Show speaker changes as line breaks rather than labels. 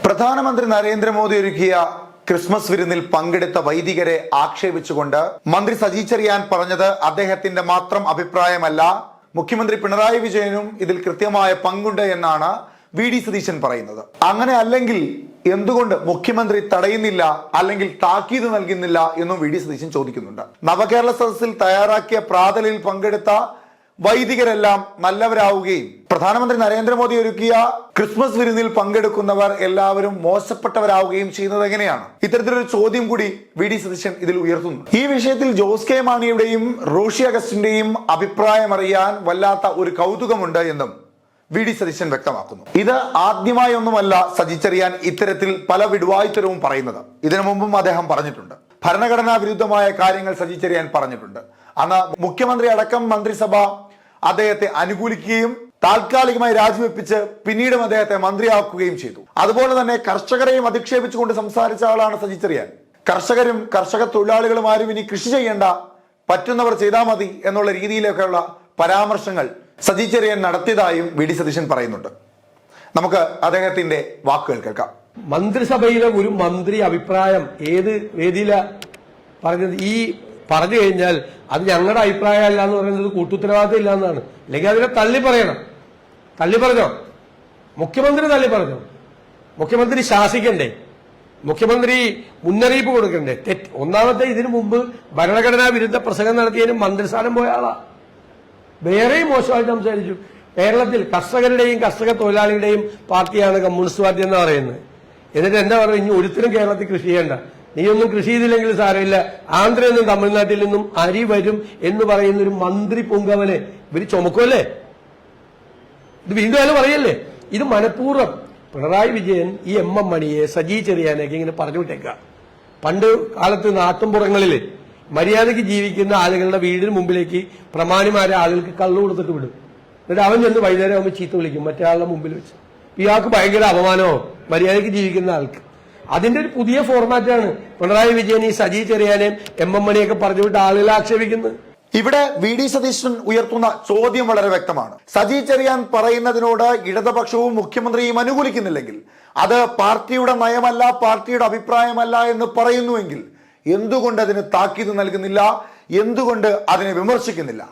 പ്രധാനമന്ത്രി നരേന്ദ്രമോദി ഒരുക്കിയ ക്രിസ്മസ് വിരുന്നിൽ പങ്കെടുത്ത വൈദികരെ ആക്ഷേപിച്ചുകൊണ്ട് മന്ത്രി സജി ചെറിയാൻ പറഞ്ഞത് അദ്ദേഹത്തിന്റെ മാത്രം അഭിപ്രായമല്ല, മുഖ്യമന്ത്രി പിണറായി വിജയനും ഇതിൽ കൃത്യമായ പങ്കുണ്ട് എന്നാണ് വി.ഡി. സതീശൻ പറയുന്നത്. അങ്ങനെ അല്ലെങ്കിൽ എന്തുകൊണ്ട് മുഖ്യമന്ത്രി തടയുന്നില്ല അല്ലെങ്കിൽ താക്കീത് നൽകുന്നില്ല എന്നും വി.ഡി. സതീശൻ ചോദിക്കുന്നുണ്ട്. നവകേരള സദസ്സിൽ തയ്യാറാക്കിയ പ്രാതലിൽ പങ്കെടുത്ത വൈദികരെല്ലാം നല്ലവരാവുകയും പ്രധാനമന്ത്രി നരേന്ദ്രമോദി ഒരുക്കിയ ക്രിസ്മസ് വിരുന്നിൽ പങ്കെടുക്കുന്നവർ എല്ലാവരും മോശപ്പെട്ടവരാവുകയും ചെയ്യുന്നത് എങ്ങനെയാണ്? ഇത്തരത്തിലൊരു ചോദ്യം കൂടി വി.ഡി. സതീശൻ ഇതിൽ ഉയർത്തുന്നു. ഈ വിഷയത്തിൽ ജോസ് കെ മാണിയുടെയും റോഷി അഗസ്റ്റിന്റെയും അഭിപ്രായം അറിയാൻ വല്ലാത്ത ഒരു കൗതുകമുണ്ട് എന്നും വി.ഡി. സതീശൻ വ്യക്തമാക്കുന്നു. ഇത് ആദ്യമായി ഒന്നുമല്ല സജി ചെറിയാൻ ഇത്തരത്തിൽ പല വിടുവായുത്തരവും പറയുന്നത്. ഇതിനു മുമ്പും അദ്ദേഹം പറഞ്ഞിട്ടുണ്ട്. ഭരണഘടനാ വിരുദ്ധമായ കാര്യങ്ങൾ സജി ചെറിയാൻ പറഞ്ഞിട്ടുണ്ട്. അന്ന് മുഖ്യമന്ത്രി അടക്കം മന്ത്രിസഭ അദ്ദേഹത്തെ അനുകൂലിക്കുകയും താൽക്കാലികമായി രാജിവെപ്പിച്ച് പിന്നീടും അദ്ദേഹത്തെ മന്ത്രിയാക്കുകയും ചെയ്തു. അതുപോലെ തന്നെ കർഷകരെയും അധിക്ഷേപിച്ചുകൊണ്ട് സംസാരിച്ച ആളാണ് സജി ചെറിയാൻ. കർഷകരും കർഷക തൊഴിലാളികളും ആരും ഇനി കൃഷി ചെയ്യേണ്ട, പറ്റുന്നവർ ചെയ്താൽ മതി എന്നുള്ള രീതിയിലൊക്കെയുള്ള പരാമർശങ്ങൾ സജി ചെറിയാൻ നടത്തിയതായും വി.ഡി. സതീശൻ പറയുന്നുണ്ട്. നമുക്ക് അദ്ദേഹത്തിന്റെ വാക്കുകൾ കേൾക്കാം.
മന്ത്രിസഭയിലെ ഒരു മന്ത്രി അഭിപ്രായം ഏത് വേദിയില പറഞ്ഞത്? ഈ പറഞ്ഞു കഴിഞ്ഞാൽ അത് ഞങ്ങളുടെ അഭിപ്രായമല്ല എന്ന് പറയുന്നത് കൂട്ടുത്തരവാദിത്തം ഇല്ല എന്നാണ്. അല്ലെങ്കിൽ അതിനെ തള്ളി പറയണം. തള്ളി പറഞ്ഞോ? മുഖ്യമന്ത്രി തള്ളി പറഞ്ഞോ? മുഖ്യമന്ത്രി ശാസിക്കണ്ടേ? മുഖ്യമന്ത്രി മുന്നറിയിപ്പ് കൊടുക്കണ്ടേ? ഒന്നാമത്തെ, ഇതിനു മുമ്പ് ഭരണഘടനാ വിരുദ്ധ പ്രസംഗം നടത്തിയതിനും മന്ത്രിസ്ഥാനം പോയ ആളാ. വേറെയും മോശമായിട്ട് സംസാരിച്ചു. കേരളത്തിൽ കർഷകരുടെയും കർഷക തൊഴിലാളികളുടെയും പാർട്ടിയാണ് കമ്മ്യൂണിസ്റ്റ് പാർട്ടി എന്ന് പറയുന്നത്. എന്നിട്ട് എന്താ പറയുക, ഇനി ഒരുത്തരും കേരളത്തിൽ കൃഷി ചെയ്യണ്ട, നീയൊന്നും കൃഷി ചെയ്തില്ലെങ്കിൽ സാരമില്ല, ആന്ധ്രയിൽ നിന്നും തമിഴ്നാട്ടിൽ നിന്നും അരി വരും എന്ന് പറയുന്ന ഒരു മന്ത്രി പൊങ്കവനെ ഇവര് ചുമക്കുമല്ലേ? ഇത് വീണ്ടും അയാൾ പറയല്ലേ? ഇത് മനഃപൂർവ്വം പിണറായി വിജയൻ ഈ എം മണിയെ സജി ചെറിയാനൊക്കെ ഇങ്ങനെ പറഞ്ഞു വിട്ടേക്കുക. പണ്ട് കാലത്ത് നാട്ടുംപുറങ്ങളിൽ മര്യാദയ്ക്ക് ജീവിക്കുന്ന ആളുകളുടെ വീടിന് മുമ്പിലേക്ക് പ്രമാണിമാരെ ആളുകൾക്ക് കള്ളു കൊടുത്തിട്ട് വിടും. എന്നിട്ട് അവൻ ചെന്ന് വൈകുന്നേരം ആകുമ്പോൾ ചീത്ത വിളിക്കും മറ്റേ മുമ്പിൽ വെച്ച്. ഇയാൾക്ക് ഭയങ്കര അപമാനമോ മര്യാദയ്ക്ക് ജീവിക്കുന്ന ആൾക്ക്. അതിന്റെ ഒരു പുതിയ ഫോർമാറ്റാണ് പിണറായി വിജയൻ ഈ സജി ചെറിയാനെയും എം മണിയൊക്കെ പറഞ്ഞു വിട്ട് ആളുകളെ ആക്ഷേപിക്കുന്നത്.
ഇവിടെ വി.ഡി. സതീശൻ ഉയർത്തുന്ന ചോദ്യം വളരെ വ്യക്തമാണ്. സജി ചെറിയാൻ പറയുന്നതിനോട് ഇടതുപക്ഷവും മുഖ്യമന്ത്രിയും അനുകൂലിക്കുന്നില്ലെങ്കിൽ, അത് പാർട്ടിയുടെ നയമല്ല, പാർട്ടിയുടെ അഭിപ്രായമല്ല എന്ന് പറയുന്നുവെങ്കിൽ എന്തുകൊണ്ട് അതിന് താക്കീത് നൽകുന്നില്ല? എന്തുകൊണ്ട് അതിനെ വിമർശിക്കുന്നില്ല?